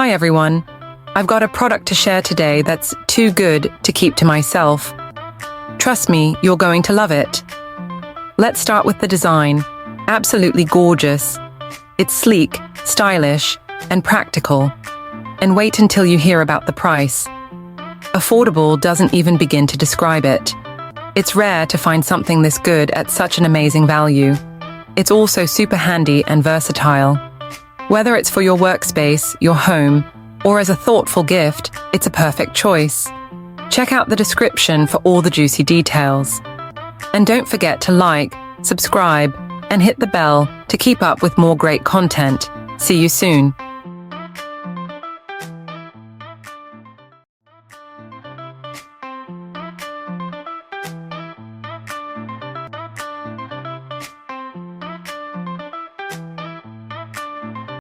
Hi everyone. I've got a product to share today that's too good to keep to myself. Trust me, you're going to love it. Let's start with the design. Absolutely gorgeous. It's sleek, stylish, and practical. And wait until you hear about the price. Affordable doesn't even begin to describe it. It's rare to find something this good at such an amazing value. It's also super handy and versatile. Whether it's for your workspace, your home, or as a thoughtful gift, it's a perfect choice. Check out the description for all the juicy details. And don't forget to like, subscribe, and hit the bell to keep up with more great content. See you soon.